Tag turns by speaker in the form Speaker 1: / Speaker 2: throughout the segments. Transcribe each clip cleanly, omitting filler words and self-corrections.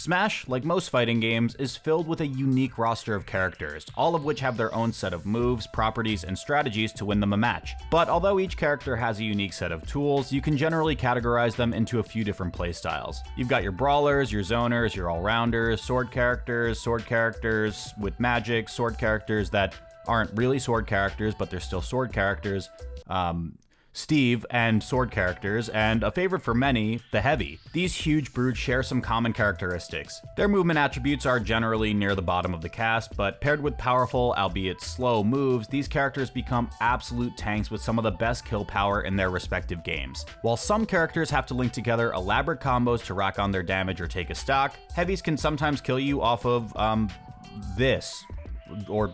Speaker 1: Smash, like most fighting games, is filled with a unique roster of characters, all of which have their own set of moves, properties, and strategies to win them a match. But although each character has a unique set of tools, you can generally categorize them into a few different playstyles. You've got your brawlers, your zoners, your all-rounders, sword characters with magic, sword characters that aren't really sword characters, but they're still sword characters, Steve, and sword characters, and a favorite for many, the Heavy. These huge brutes share some common characteristics. Their movement attributes are generally near the bottom of the cast, but paired with powerful, albeit slow moves, these characters become absolute tanks with some of the best kill power in their respective games. While some characters have to link together elaborate combos to rack on their damage or take a stock, Heavies can sometimes kill you off of, this, or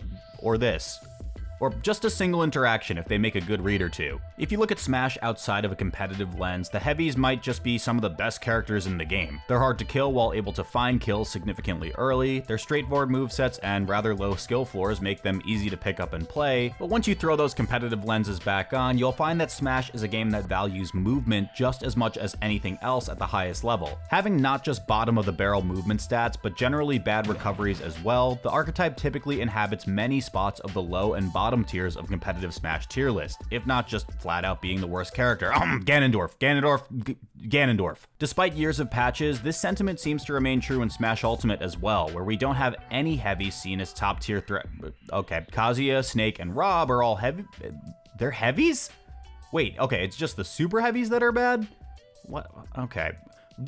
Speaker 1: this. Or just a single interaction if they make a good read or two. If you look at Smash outside of a competitive lens, the Heavies might just be some of the best characters in the game. They're hard to kill while able to find kills significantly early, their straightforward movesets and rather low skill floors make them easy to pick up and play, but once you throw those competitive lenses back on, you'll find that Smash is a game that values movement just as much as anything else at the highest level. Having not just bottom of the barrel movement stats, but generally bad recoveries as well, the archetype typically inhabits many spots of the low and bottom tiers of competitive Smash tier list, if not just flat out being the worst character. Ganondorf. Despite years of patches, this sentiment seems to remain true in Smash Ultimate as well, where we don't have any Heavies seen as top tier threat. Okay, Kazuya, Snake, and Rob are all heavy. They're Heavies? Wait, okay, it's just the Super Heavies that are bad? What? Okay.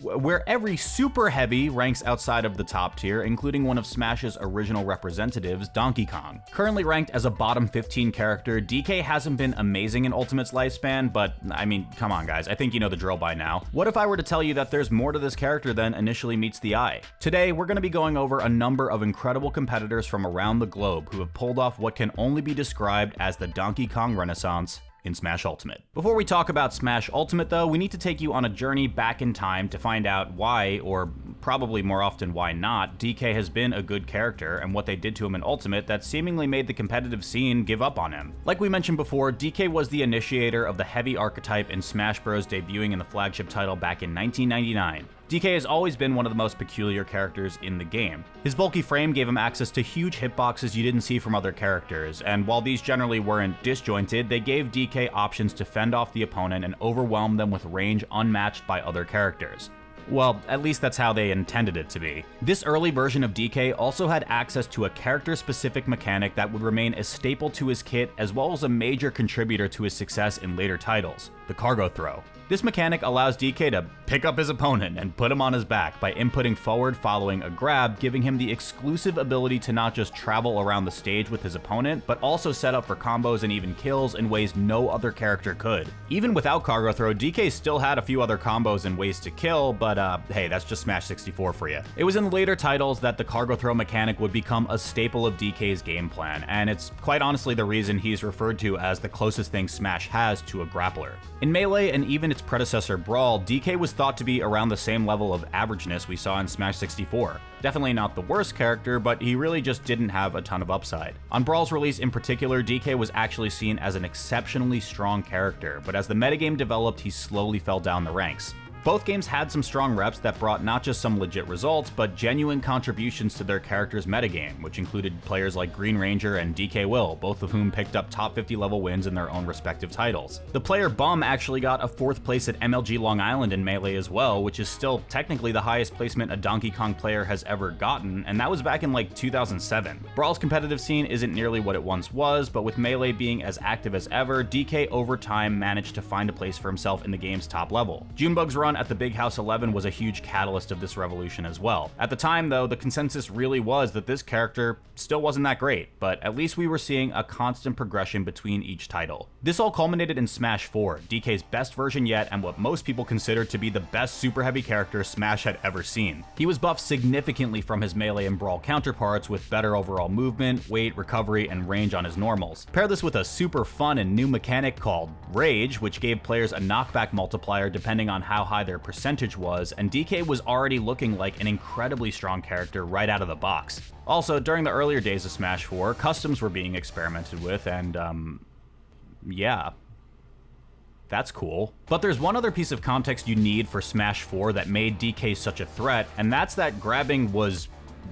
Speaker 1: Where every Super Heavy ranks outside of the top tier, including one of Smash's original representatives, Donkey Kong. Currently ranked as a bottom 15 character, DK hasn't been amazing in Ultimate's lifespan, but I mean, come on guys, I think you know the drill by now. What if I were to tell you that there's more to this character than initially meets the eye? Today, we're going to be going over a number of incredible competitors from around the globe who have pulled off what can only be described as the Donkey Kong Renaissance in Smash Ultimate. Before we talk about Smash Ultimate though, we need to take you on a journey back in time to find out why, or probably more often why not, DK has been a good character and what they did to him in Ultimate that seemingly made the competitive scene give up on him. Like we mentioned before, DK was the initiator of the Heavy archetype in Smash Bros, debuting in the flagship title back in 1999. DK has always been one of the most peculiar characters in the game. His bulky frame gave him access to huge hitboxes you didn't see from other characters, and while these generally weren't disjointed, they gave DK options to fend off the opponent and overwhelm them with range unmatched by other characters. Well, at least that's how they intended it to be. This early version of DK also had access to a character-specific mechanic that would remain a staple to his kit as well as a major contributor to his success in later titles, the cargo throw. This mechanic allows DK to pick up his opponent and put him on his back by inputting forward following a grab, giving him the exclusive ability to not just travel around the stage with his opponent, but also set up for combos and even kills in ways no other character could. Even without cargo throw, DK still had a few other combos and ways to kill, but hey, that's just Smash 64 for you. It was in later titles that the cargo throw mechanic would become a staple of DK's game plan, and it's quite honestly the reason he's referred to as the closest thing Smash has to a grappler. In Melee and even its predecessor Brawl, DK was thought to be around the same level of averageness we saw in Smash 64. Definitely not the worst character, but he really just didn't have a ton of upside. On Brawl's release in particular, DK was actually seen as an exceptionally strong character, but as the metagame developed, he slowly fell down the ranks. Both games had some strong reps that brought not just some legit results, but genuine contributions to their character's metagame, which included players like Green Ranger and DK Will, both of whom picked up top 50 level wins in their own respective titles. The player Bum actually got a 4th place at MLG Long Island in Melee as well, which is still technically the highest placement a Donkey Kong player has ever gotten, and that was back in like 2007. Brawl's competitive scene isn't nearly what it once was, but with Melee being as active as ever, DK over time managed to find a place for himself in the game's top level. Junebug's run at the Big House 11 was a huge catalyst of this revolution as well. At the time though, the consensus really was that this character still wasn't that great, but at least we were seeing a constant progression between each title. This all culminated in Smash 4, DK's best version yet and what most people consider to be the best super heavy character Smash had ever seen. He was buffed significantly from his Melee and Brawl counterparts with better overall movement, weight, recovery, and range on his normals. Pair this with a super fun and new mechanic called Rage, which gave players a knockback multiplier depending on how high their percentage was, and DK was already looking like an incredibly strong character right out of the box. Also, during the earlier days of Smash 4, customs were being experimented with, and yeah. that's cool. But there's one other piece of context you need for Smash 4 that made DK such a threat, and that's that grabbing was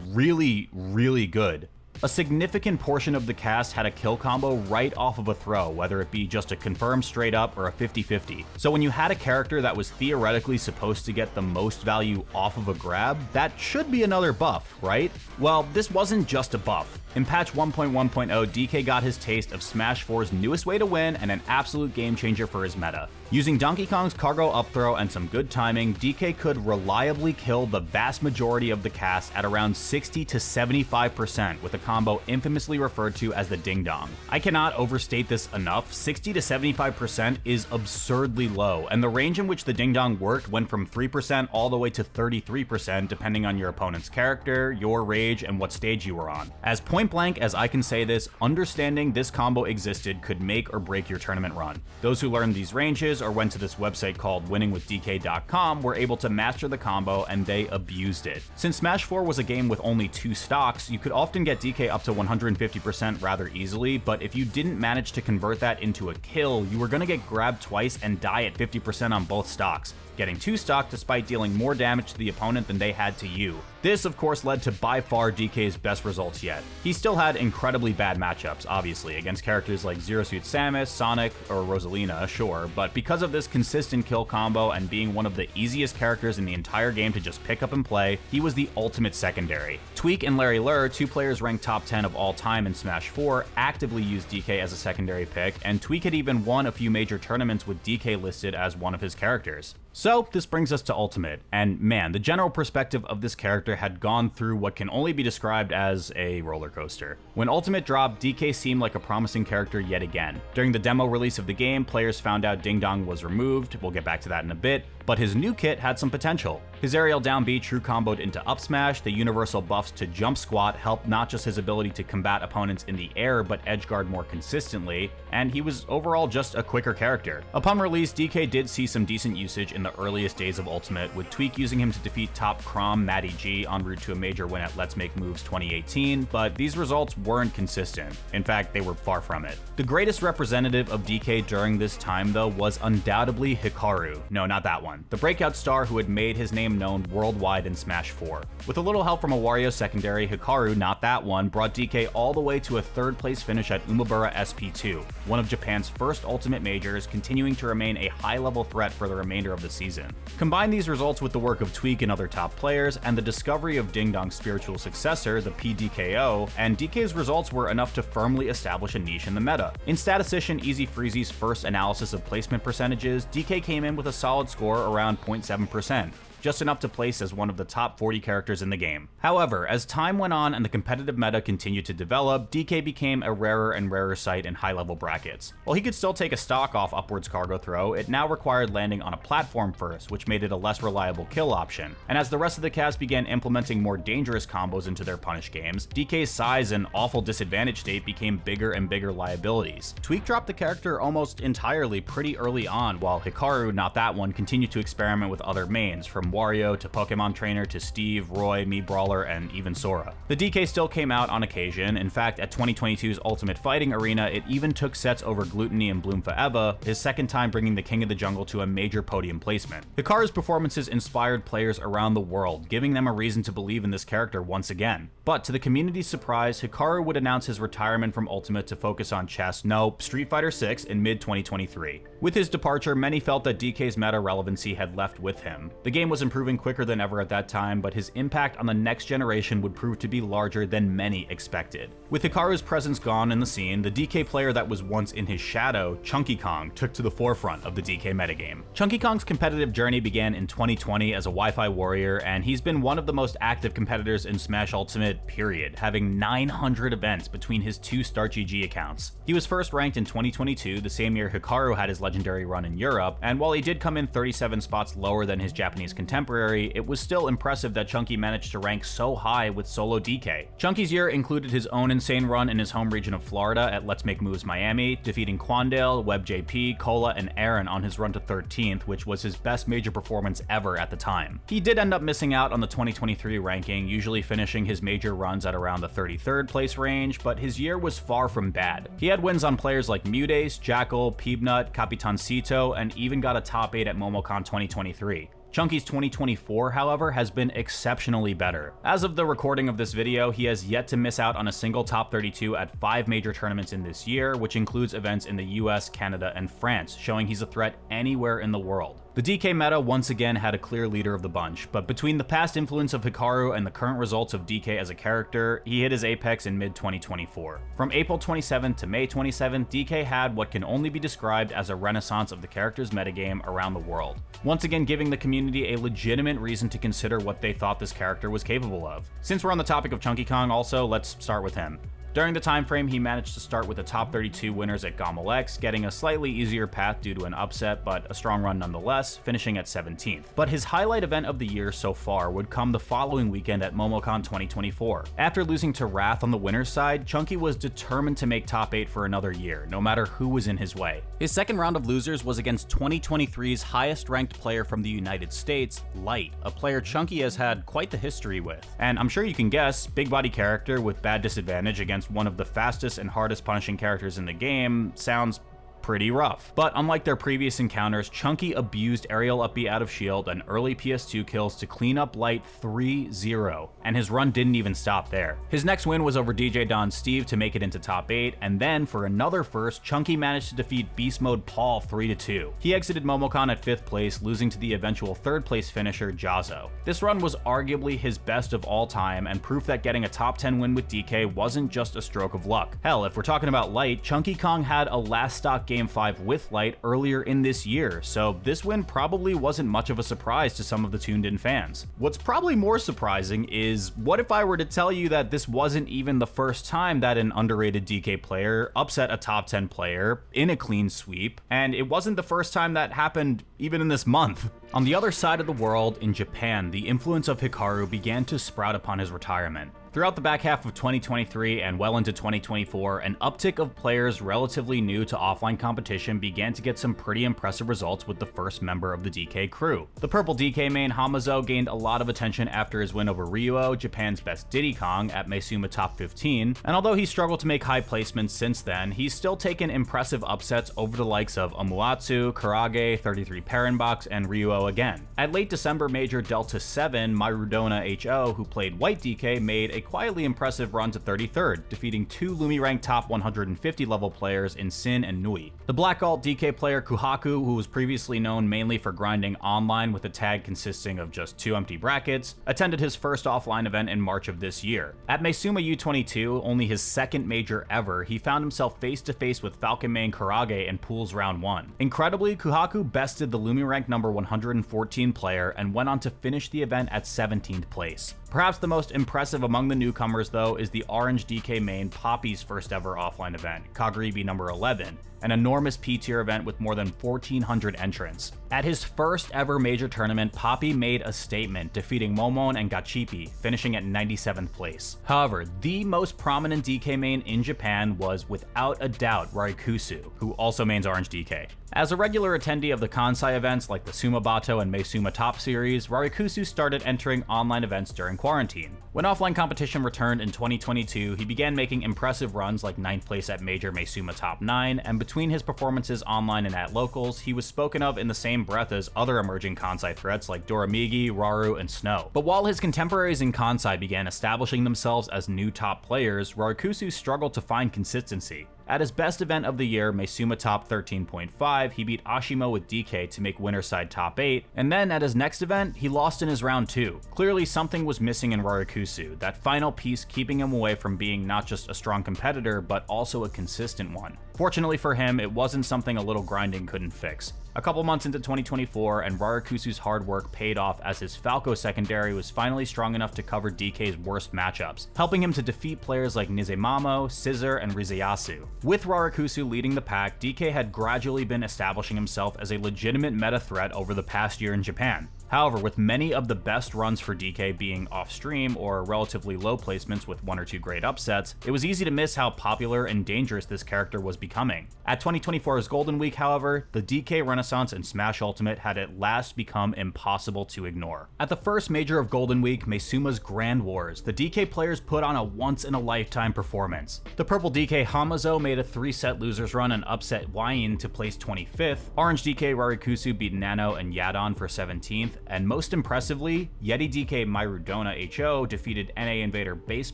Speaker 1: really, really good. A significant portion of the cast had a kill combo right off of a throw, whether it be just a confirm straight up or a 50-50. So when you had a character that was theoretically supposed to get the most value off of a grab, that should be another buff, right? Well, this wasn't just a buff. In patch 1.1.0, DK got his taste of Smash 4's newest way to win and an absolute game changer for his meta. Using Donkey Kong's cargo up throw and some good timing, DK could reliably kill the vast majority of the cast at around 60 to 75% with a combo infamously referred to as the Ding Dong. I cannot overstate this enough. 60 to 75% is absurdly low, and the range in which the Ding Dong worked went from 3% all the way to 33% depending on your opponent's character, your rage, and what stage you were on. As point blank as I can say this, understanding this combo existed could make or break your tournament run. Those who learned these ranges or went to this website called winningwithdk.com were able to master the combo, and they abused it. Since Smash 4 was a game with only 2 stocks, you could often get DK up to 150% rather easily, but if you didn't manage to convert that into a kill, you were going to get grabbed twice and die at 50% on both stocks, getting 2 stock despite dealing more damage to the opponent than they had to you. This, of course, led to by far DK's best results yet. He still had incredibly bad matchups, obviously, against characters like Zero Suit Samus, Sonic, or Rosalina, sure, but because of this consistent kill combo and being one of the easiest characters in the entire game to just pick up and play, he was the ultimate secondary. Tweak and Larry Lurr, 2 players ranked top 10 of all time in Smash 4, actively used DK as a secondary pick, and Tweak had even won a few major tournaments with DK listed as one of his characters. So this brings us to Ultimate, and man, the general perspective of this character had gone through what can only be described as a roller coaster. When Ultimate dropped, DK seemed like a promising character yet again. During the demo release of the game, players found out Ding Dong was removed, we'll get back to that in a bit, but his new kit had some potential. His aerial down B true comboed into up smash, the universal buffs to jump squat helped not just his ability to combat opponents in the air but edgeguard more consistently, and he was overall just a quicker character. Upon release, DK did see some decent usage in the earliest days of Ultimate, with Tweak using him to defeat top Crom Matty G en route to a major win at Let's Make Moves 2018, but these results weren't consistent. In fact, they were far from it. The greatest representative of DK during this time, though, was undoubtedly Hikaru. No, not that one. The breakout star who had made his name known worldwide in Smash 4. With a little help from a Wario secondary, Hikaru, not that one, brought DK all the way to a 3rd place finish at Umebura SP2, one of Japan's first Ultimate majors, continuing to remain a high-level threat for the remainder of the season. Combine these results with the work of Tweak and other top players, and the discovery of Ding Dong's spiritual successor, the PDKO, and DK's results were enough to firmly establish a niche in the meta. In statistician Easy Freezy's first analysis of placement percentages, DK came in with a solid score around 0.7%. Just enough to place as one of the top 40 characters in the game. However, as time went on and the competitive meta continued to develop, DK became a rarer and rarer sight in high-level brackets. While he could still take a stock off upwards cargo throw, it now required landing on a platform first, which made it a less reliable kill option. And as the rest of the cast began implementing more dangerous combos into their punish games, DK's size and awful disadvantage state became bigger and bigger liabilities. Tweak dropped the character almost entirely pretty early on, while Hikaru, not that one, continued to experiment with other mains, from Wario to Pokemon Trainer to Steve, Roy, Mii Brawler, and even Sora. The DK still came out on occasion. In fact, at 2022's Ultimate Fighting Arena, it even took sets over Gluttony and Bloom Forever, his second time bringing the King of the Jungle to a major podium placement. Hikaru's performances inspired players around the world, giving them a reason to believe in this character once again. But to the community's surprise, Hikaru would announce his retirement from Ultimate to focus on chess, no, Street Fighter 6 in mid-2023. With his departure, many felt that DK's meta relevancy had left with him. The game was improving quicker than ever at that time, but his impact on the next generation would prove to be larger than many expected. With Hikaru's presence gone in the scene, the DK player that was once in his shadow, ChunkyKong, took to the forefront of the DK metagame. ChunkyKong's competitive journey began in 2020 as a Wi-Fi warrior, and he's been one of the most active competitors in Smash Ultimate, period, having 900 events between his 2 StartGG accounts. He was first ranked in 2022, the same year Hikaru had his legendary run in Europe, and while he did come in 37 spots lower than his Japanese contender, contemporary, it was still impressive that Chunky managed to rank so high with solo DK. Chunky's year included his own insane run in his home region of Florida at Let's Make Moves Miami, defeating Quandale, WebJP, Cola, and Aaron on his run to 13th, which was his best major performance ever at the time. He did end up missing out on the 2023 ranking, usually finishing his major runs at around the 33rd place range, but his year was far from bad. He had wins on players like Mudace, Jackal, Peebnut, Capitancito, and even got a top 8 at MomoCon 2023. Chunky's 2024, however, has been exceptionally better. As of the recording of this video, he has yet to miss out on a single top 32 at 5 major tournaments in this year, which includes events in the US, Canada, and France, showing he's a threat anywhere in the world. The DK meta once again had a clear leader of the bunch, but between the past influence of Hikaru and the current results of DK as a character, he hit his apex in mid-2024. From April 27th to May 27th, DK had what can only be described as a renaissance of the character's metagame around the world, once again giving the community a legitimate reason to consider what they thought this character was capable of. Since we're on the topic of ChunkyKong also, let's start with him. During the time frame, he managed to start with the top 32 winners at Gommel X, getting a slightly easier path due to an upset, but a strong run nonetheless, finishing at 17th. But his highlight event of the year so far would come the following weekend at MomoCon 2024. After losing to Wrath on the winner's side, Chunky was determined to make top 8 for another year, no matter who was in his way. His second round of losers was against 2023's highest ranked player from the United States, Light, a player Chunky has had quite the history with. And I'm sure you can guess, big body character with bad disadvantage against one of the fastest and hardest punishing characters in the game sounds pretty rough. But unlike their previous encounters, Chunky abused aerial up B out of shield and early PS2 kills to clean up Light 3-0, and his run didn't even stop there. His next win was over DJ Don Steve to make it into top 8, and then for another first, Chunky managed to defeat Beast Mode Paul 3-2. He exited MomoCon at 5th place, losing to the eventual 3rd place finisher Jazzo. This run was arguably his best of all time, and proof that getting a top 10 win with DK wasn't just a stroke of luck. Hell, if we're talking about Light, ChunkyKong had a last stock Game 5 with Light earlier in this year, so this win probably wasn't much of a surprise to some of the tuned-in fans. What's probably more surprising is, what if I were to tell you that this wasn't even the first time that an underrated DK player upset a top 10 player in a clean sweep, and it wasn't the first time that happened even in this month? On the other side of the world, in Japan, the influence of Hikaru began to sprout upon his retirement. Throughout the back half of 2023 and well into 2024, an uptick of players relatively new to offline competition began to get some pretty impressive results with the first member of the DK crew. The purple DK main Hamazo gained a lot of attention after his win over Ryuo, Japan's best Diddy Kong, at Maesuma top 15, and although he struggled to make high placements since then, he's still taken impressive upsets over the likes of Omuatsu, Kurage, 33 Parenbox, and Ryuo again. At late December major Delta 7, Marudona HO, who played white DK, made a quietly impressive run to 33rd, defeating 2 Lumi ranked top 150 level players in Sin and Nui. The Black Alt DK player Kuhaku, who was previously known mainly for grinding online with a tag consisting of just 2 empty brackets, attended his first offline event in March of this year. At Maesuma U22, only his second major ever, he found himself face to face with Falcon main Kurage in Pools round 1. Incredibly, Kuhaku bested the Lumi rank number 114 player and went on to finish the event at 17th place. Perhaps the most impressive among the newcomers, though, is the Orange DK main Poppy's first ever offline event, Kagaribi number 11, an enormous P-tier event with more than 1,400 entrants. At his first ever major tournament, Poppy made a statement, defeating Momon and Gachipi, finishing at 97th place. However, the most prominent DK main in Japan was without a doubt Rarikkusu, who also mains Orange DK. As a regular attendee of the Kansai events like the Sumabato and Maesuma Top Series, Rarikkusu started entering online events during quarantine. When offline competition returned in 2022, he began making impressive runs like 9th place at Major Maesuma Top 9, and between his performances online and at locals, he was spoken of in the same breath as other emerging Kansai threats like Doramigi, Raru, and Snow. But while his contemporaries in Kansai began establishing themselves as new top players, Rarikkusu struggled to find consistency. At his best event of the year, Maesuma top 13.5, he beat Ashimo with DK to make winner side top 8, and then at his next event, he lost in his round 2. Clearly something was missing in Rarikkusu, that final piece keeping him away from being not just a strong competitor, but also a consistent one. Fortunately for him, it wasn't something a little grinding couldn't fix. A couple months into 2024, and Rarikkusu's hard work paid off as his Falco secondary was finally strong enough to cover DK's worst matchups, helping him to defeat players like Nizemamo, Scissor, and Rizeyasu. With Rarikkusu leading the pack, DK had gradually been establishing himself as a legitimate meta threat over the past year in Japan. However, with many of the best runs for DK being off-stream or relatively low placements with 1 or 2 great upsets, it was easy to miss how popular and dangerous this character was becoming. At 2024's Golden Week, however, the DK Renaissance in Smash Ultimate had at last become impossible to ignore. At the first major of Golden Week, Meisuma's Grand Wars, the DK players put on a once-in-a-lifetime performance. The purple DK Hamazo made a 3-set losers run and upset Wayne to place 25th, orange DK Rarikkusu beat Nano and Yadon for 17th, and most impressively, Yeti DK Myrudona HO defeated NA Invader Base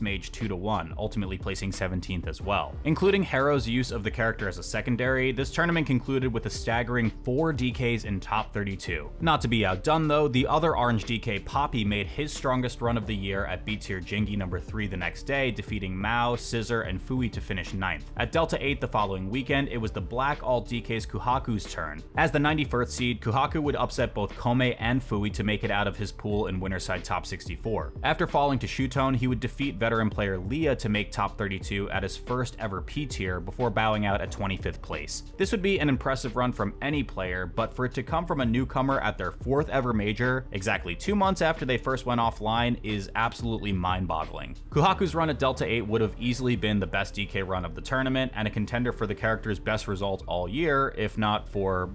Speaker 1: Mage 2-1, ultimately placing 17th as well. Including Harrow's use of the character as a secondary, this tournament concluded with a staggering 4 DKs in top 32. Not to be outdone though, the other orange DK Poppy made his strongest run of the year at B-tier Jingi number 3 the next day, defeating Mao, Scissor, and Fui to finish 9th. At Delta 8 the following weekend, it was the black alt DK's Kuhaku's turn. As the 91st seed, Kuhaku would upset both Kome and Fui to make it out of his pool in Winterside top 64. After falling to Shutone, he would defeat veteran player Leah to make top 32 at his first ever P-tier before bowing out at 25th place. This would be an impressive run from any player, but for it to come from a newcomer at their 4th ever major, exactly 2 months after they first went offline, is absolutely mind-boggling. Kuhaku's run at Delta 8 would have easily been the best DK run of the tournament and a contender for the character's best result all year, if not for,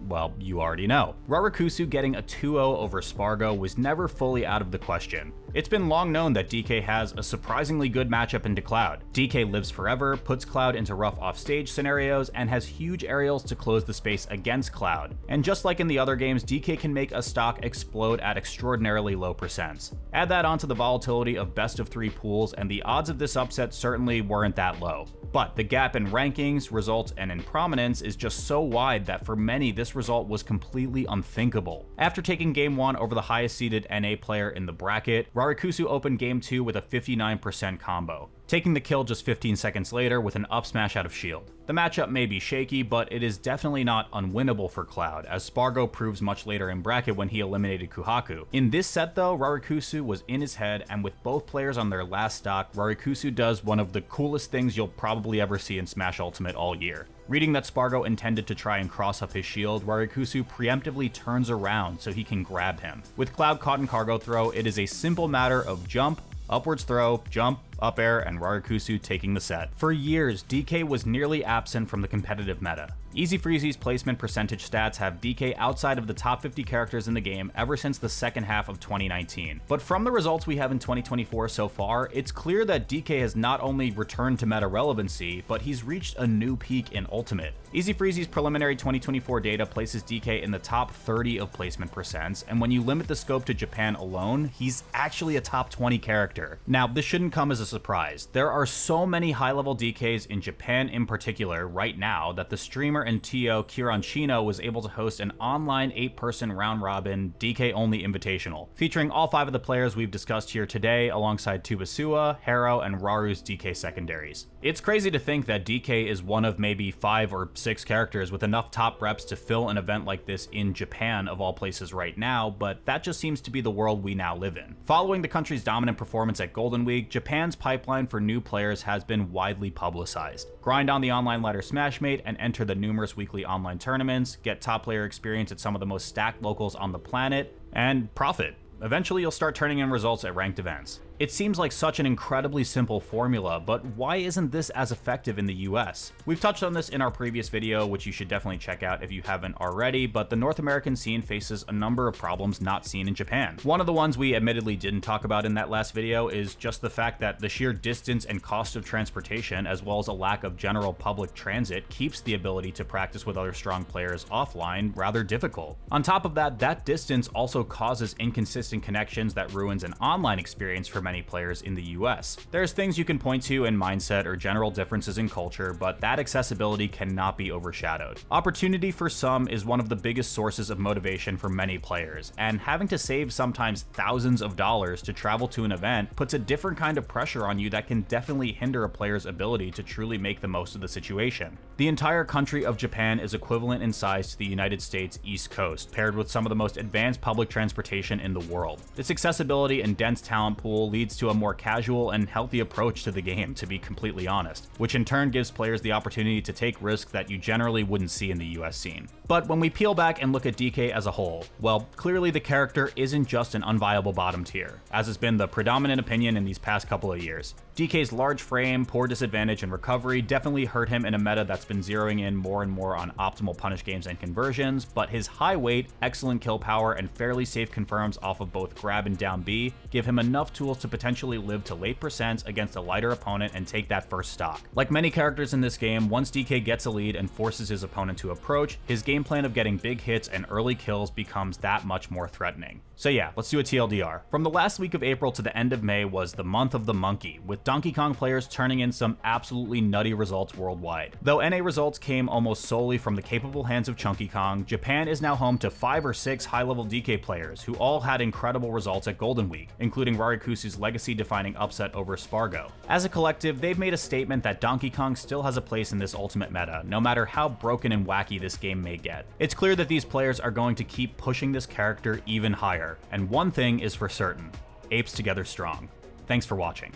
Speaker 1: well, you already know. Rarikkusu getting a 2-0 over Spargo was never fully out of the question. It's been long known that DK has a surprisingly good matchup into Cloud. DK lives forever, puts Cloud into rough offstage scenarios, and has huge aerials to close the space against Cloud. And just like in the other games, DK can make a stock explode at extraordinarily low percents. Add that onto the volatility of best of 3 pools, and the odds of this upset certainly weren't that low. But the gap in rankings, results, and in prominence is just so wide that for many this result was completely unthinkable. After taking Game 1 over the highest seeded NA player in the bracket, Rarikkusu opened Game 2 with a 59% combo, taking the kill just 15 seconds later with an up smash out of shield. The matchup may be shaky, but it is definitely not unwinnable for Cloud, as Spargo proves much later in bracket when he eliminated Kuhaku. In this set though, Rarikkusu was in his head, and with both players on their last stock, Rarikkusu does one of the coolest things you'll probably ever see in Smash Ultimate all year. Reading that Spargo intended to try and cross up his shield, Rarikkusu preemptively turns around so he can grab him. With Cloud caught in cargo throw, it is a simple matter of jump, upwards throw, jump, up air, and Rarikkusu taking the set. For years, DK was nearly absent from the competitive meta. Easy Freezy's placement percentage stats have DK outside of the top 50 characters in the game ever since the second half of 2019. But from the results we have in 2024 so far, it's clear that DK has not only returned to meta relevancy, but he's reached a new peak in Ultimate. Easy Freezy's preliminary 2024 data places DK in the top 30 of placement percents, and when you limit the scope to Japan alone, he's actually a top 20 character. Now, this shouldn't come as a surprise. There are so many high-level DKs in Japan in particular right now that the streamer and TO Kieran Chino was able to host an online 8-person round-robin DK-only invitational, featuring all 5 of the players we've discussed here today alongside Tubasua, Harrow, and Raru's DK secondaries. It's crazy to think that DK is one of maybe 5 or 6 characters with enough top reps to fill an event like this in Japan of all places right now, but that just seems to be the world we now live in. Following the country's dominant performance at Golden Week, Japan's pipeline for new players has been widely publicized. Grind on the online ladder Smashmate and enter the numerous weekly online tournaments, get top player experience at some of the most stacked locals on the planet, and profit. Eventually you'll start turning in results at ranked events. It seems like such an incredibly simple formula, but why isn't this as effective in the US? We've touched on this in our previous video, which you should definitely check out if you haven't already, but the North American scene faces a number of problems not seen in Japan. One of the ones we admittedly didn't talk about in that last video is just the fact that the sheer distance and cost of transportation, as well as a lack of general public transit, keeps the ability to practice with other strong players offline rather difficult. On top of that, that distance also causes inconsistent connections that ruins an online experience for many players in the US. There's things you can point to in mindset or general differences in culture, but that accessibility cannot be overshadowed. Opportunity for some is one of the biggest sources of motivation for many players, and having to save sometimes thousands of dollars to travel to an event puts a different kind of pressure on you that can definitely hinder a player's ability to truly make the most of the situation. The entire country of Japan is equivalent in size to the United States East Coast, paired with some of the most advanced public transportation in the world. This accessibility and dense talent pool leads to a more casual and healthy approach to the game, to be completely honest, which in turn gives players the opportunity to take risks that you generally wouldn't see in the US scene. But when we peel back and look at DK as a whole, well, clearly the character isn't just an unviable bottom tier, as has been the predominant opinion in these past couple of years. DK's large frame, poor disadvantage, and recovery definitely hurt him in a meta that's been zeroing in more and more on optimal punish games and conversions, but his high weight, excellent kill power, and fairly safe confirms off of both grab and down B give him enough tools to potentially live to late percents against a lighter opponent and take that first stock. Like many characters in this game, once DK gets a lead and forces his opponent to approach, his game plan of getting big hits and early kills becomes that much more threatening. So yeah, let's do a TLDR. From the last week of April to the end of May was the month of the monkey, with Donkey Kong players turning in some absolutely nutty results worldwide. Though NA results came almost solely from the capable hands of ChunkyKong, Japan is now home to 5 or 6 high-level DK players who all had incredible results at Golden Week, including Rarikkusu's legacy-defining upset over Spargo. As a collective, they've made a statement that Donkey Kong still has a place in this ultimate meta, no matter how broken and wacky this game may get. It's clear that these players are going to keep pushing this character even higher, and one thing is for certain: apes together strong. Thanks for watching.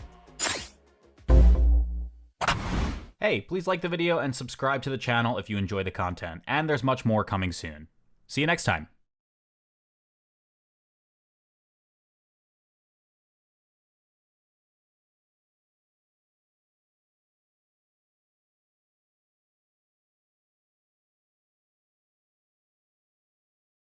Speaker 1: Hey, please like the video and subscribe to the channel if you enjoy the content, and there's much more coming soon. See you next time.